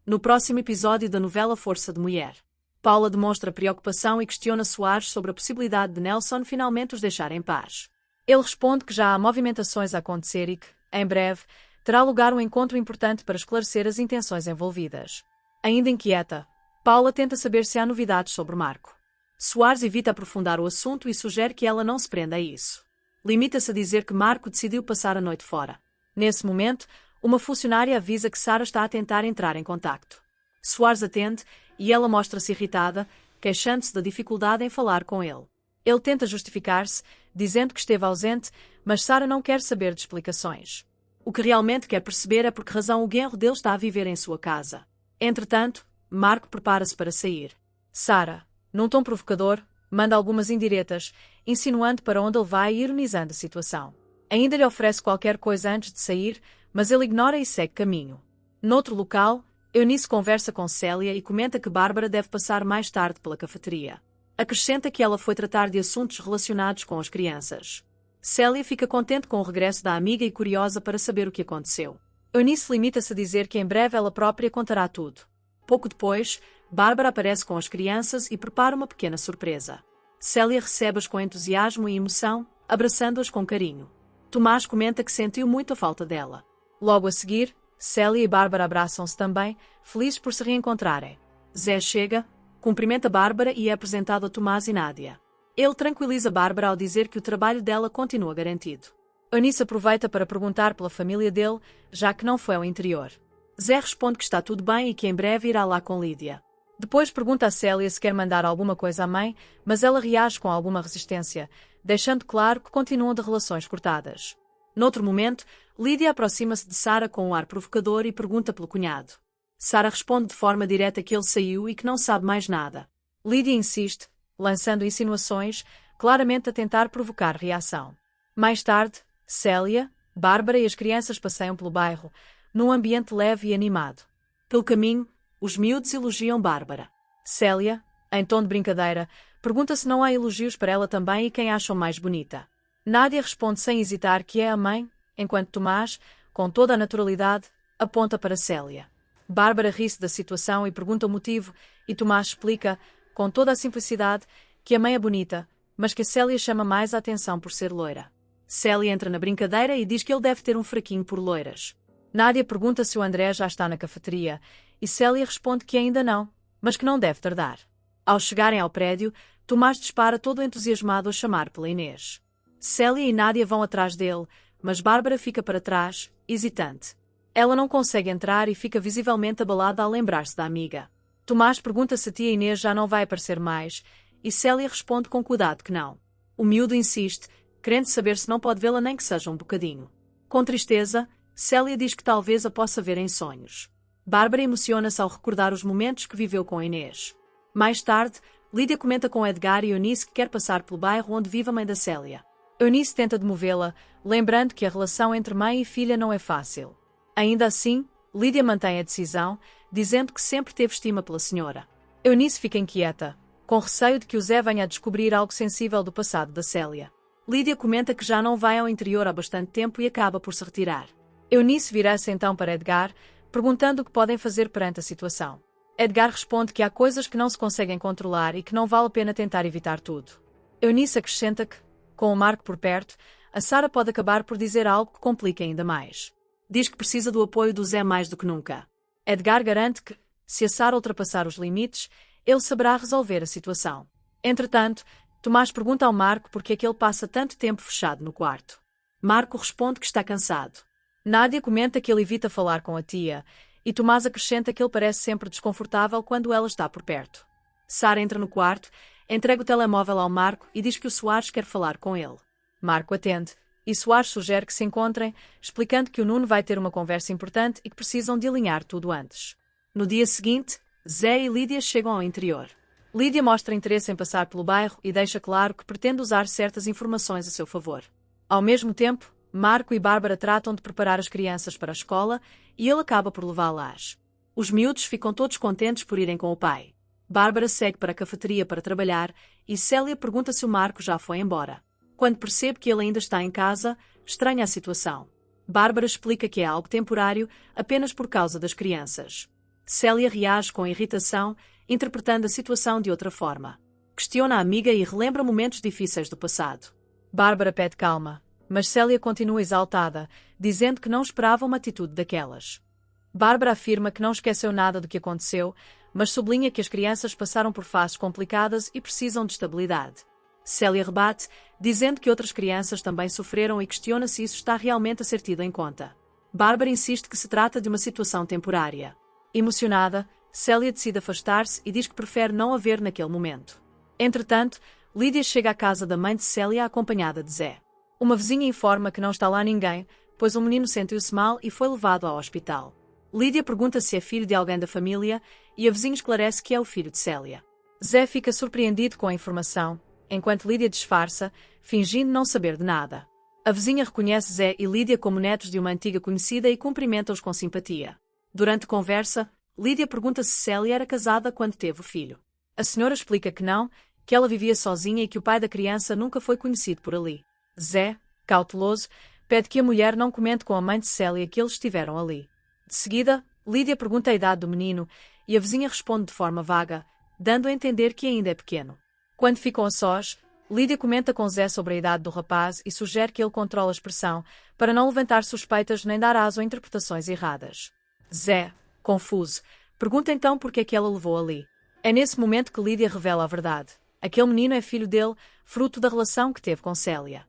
No próximo episódio da novela Força de Mulher, Paula demonstra preocupação e questiona Soares sobre a possibilidade de Nelson finalmente os deixar em paz. Ele responde que já há movimentações a acontecer e que, em breve, terá lugar um encontro importante para esclarecer as intenções envolvidas. Ainda inquieta, Paula tenta saber se há novidades sobre Marco. Soares evita aprofundar o assunto e sugere que ela não se prenda a isso. Limita-se a dizer que Marco decidiu passar a noite fora. Nesse momento, uma funcionária avisa que Sara está a tentar entrar em contacto. Soares atende e ela mostra-se irritada, queixando-se da dificuldade em falar com ele. Ele tenta justificar-se, dizendo que esteve ausente, mas Sara não quer saber de explicações. O que realmente quer perceber é por que razão o genro dele está a viver em sua casa. Entretanto, Marco prepara-se para sair. Sara, num tom provocador, manda algumas indiretas, insinuando para onde ele vai e ironizando a situação. Ainda lhe oferece qualquer coisa antes de sair, mas ele ignora e segue caminho. Noutro local, Eunice conversa com Célia e comenta que Bárbara deve passar mais tarde pela cafeteria. Acrescenta que ela foi tratar de assuntos relacionados com as crianças. Célia fica contente com o regresso da amiga e curiosa para saber o que aconteceu. Eunice limita-se a dizer que em breve ela própria contará tudo. Pouco depois, Bárbara aparece com as crianças e prepara uma pequena surpresa. Célia recebe-as com entusiasmo e emoção, abraçando-as com carinho. Tomás comenta que sentiu muito a falta dela. Logo a seguir, Célia e Bárbara abraçam-se também, felizes por se reencontrarem. Zé chega, cumprimenta Bárbara e é apresentado a Tomás e Nádia. Ele tranquiliza Bárbara ao dizer que o trabalho dela continua garantido. Eunice aproveita para perguntar pela família dele, já que não foi ao interior. Zé responde que está tudo bem e que em breve irá lá com Lídia. Depois pergunta a Célia se quer mandar alguma coisa à mãe, mas ela reage com alguma resistência, deixando claro que continuam de relações cortadas. Noutro momento, Lídia aproxima-se de Sara com um ar provocador e pergunta pelo cunhado. Sara responde de forma direta que ele saiu e que não sabe mais nada. Lídia insiste, lançando insinuações, claramente a tentar provocar reação. Mais tarde, Célia, Bárbara e as crianças passeiam pelo bairro, num ambiente leve e animado. Pelo caminho, os miúdos elogiam Bárbara. Célia, em tom de brincadeira, pergunta se não há elogios para ela também e quem acham mais bonita. Nádia responde sem hesitar que é a mãe, enquanto Tomás, com toda a naturalidade, aponta para Célia. Bárbara ri-se da situação e pergunta o motivo, e Tomás explica, com toda a simplicidade, que a mãe é bonita, mas que a Célia chama mais a atenção por ser loira. Célia entra na brincadeira e diz que ele deve ter um fraquinho por loiras. Nádia pergunta se o André já está na cafeteria, e Célia responde que ainda não, mas que não deve tardar. Ao chegarem ao prédio, Tomás dispara todo entusiasmado a chamar pela Inês. Célia e Nádia vão atrás dele, mas Bárbara fica para trás, hesitante. Ela não consegue entrar e fica visivelmente abalada ao lembrar-se da amiga. Tomás pergunta se a tia Inês já não vai aparecer mais, e Célia responde com cuidado que não. O miúdo insiste, querendo saber se não pode vê-la nem que seja um bocadinho. Com tristeza, Célia diz que talvez a possa ver em sonhos. Bárbara emociona-se ao recordar os momentos que viveu com a Inês. Mais tarde, Lídia comenta com Edgar e Eunice que quer passar pelo bairro onde vive a mãe da Célia. Eunice tenta demovê-la, lembrando que a relação entre mãe e filha não é fácil. Ainda assim, Lídia mantém a decisão, dizendo que sempre teve estima pela senhora. Eunice fica inquieta, com receio de que o Zé venha a descobrir algo sensível do passado da Célia. Lídia comenta que já não vai ao interior há bastante tempo e acaba por se retirar. Eunice vira-se então para Edgar, perguntando o que podem fazer perante a situação. Edgar responde que há coisas que não se conseguem controlar e que não vale a pena tentar evitar tudo. Eunice acrescenta que, com o Marco por perto, a Sara pode acabar por dizer algo que complique ainda mais. Diz que precisa do apoio do Zé mais do que nunca. Edgar garante que, se a Sara ultrapassar os limites, ele saberá resolver a situação. Entretanto, Tomás pergunta ao Marco por que é que ele passa tanto tempo fechado no quarto. Marco responde que está cansado. Nádia comenta que ele evita falar com a tia, e Tomás acrescenta que ele parece sempre desconfortável quando ela está por perto. Sara entra no quarto, entrega o telemóvel ao Marco e diz que o Soares quer falar com ele. Marco atende, e Soares sugere que se encontrem, explicando que o Nuno vai ter uma conversa importante e que precisam de alinhar tudo antes. No dia seguinte, Zé e Lídia chegam ao interior. Lídia mostra interesse em passar pelo bairro e deixa claro que pretende usar certas informações a seu favor. Ao mesmo tempo, Marco e Bárbara tratam de preparar as crianças para a escola e ele acaba por levá-las. Os miúdos ficam todos contentes por irem com o pai. Bárbara segue para a cafeteria para trabalhar e Célia pergunta se o Marco já foi embora. Quando percebe que ele ainda está em casa, estranha a situação. Bárbara explica que é algo temporário, apenas por causa das crianças. Célia reage com irritação, interpretando a situação de outra forma. Questiona a amiga e relembra momentos difíceis do passado. Bárbara pede calma, mas Célia continua exaltada, dizendo que não esperava uma atitude daquelas. Bárbara afirma que não esqueceu nada do que aconteceu, mas sublinha que as crianças passaram por fases complicadas e precisam de estabilidade. Célia rebate, dizendo que outras crianças também sofreram e questiona se isso está realmente a ser tido em conta. Bárbara insiste que se trata de uma situação temporária. Emocionada, Célia decide afastar-se e diz que prefere não a ver naquele momento. Entretanto, Lídia chega à casa da mãe de Célia acompanhada de Zé. Uma vizinha informa que não está lá ninguém, pois o menino sentiu-se mal e foi levado ao hospital. Lídia pergunta se é filho de alguém da família e a vizinha esclarece que é o filho de Célia. Zé fica surpreendido com a informação, enquanto Lídia disfarça, fingindo não saber de nada. A vizinha reconhece Zé e Lídia como netos de uma antiga conhecida e cumprimenta-os com simpatia. Durante a conversa, Lídia pergunta se Célia era casada quando teve o filho. A senhora explica que não, que ela vivia sozinha e que o pai da criança nunca foi conhecido por ali. Zé, cauteloso, pede que a mulher não comente com a mãe de Célia que eles estiveram ali. De seguida, Lídia pergunta a idade do menino e a vizinha responde de forma vaga, dando a entender que ainda é pequeno. Quando ficam a sós, Lídia comenta com Zé sobre a idade do rapaz e sugere que ele controle a expressão para não levantar suspeitas nem dar aso a interpretações erradas. Zé, confuso, pergunta então por que é que ela levou ali. É nesse momento que Lídia revela a verdade. Aquele menino é filho dele, fruto da relação que teve com Célia.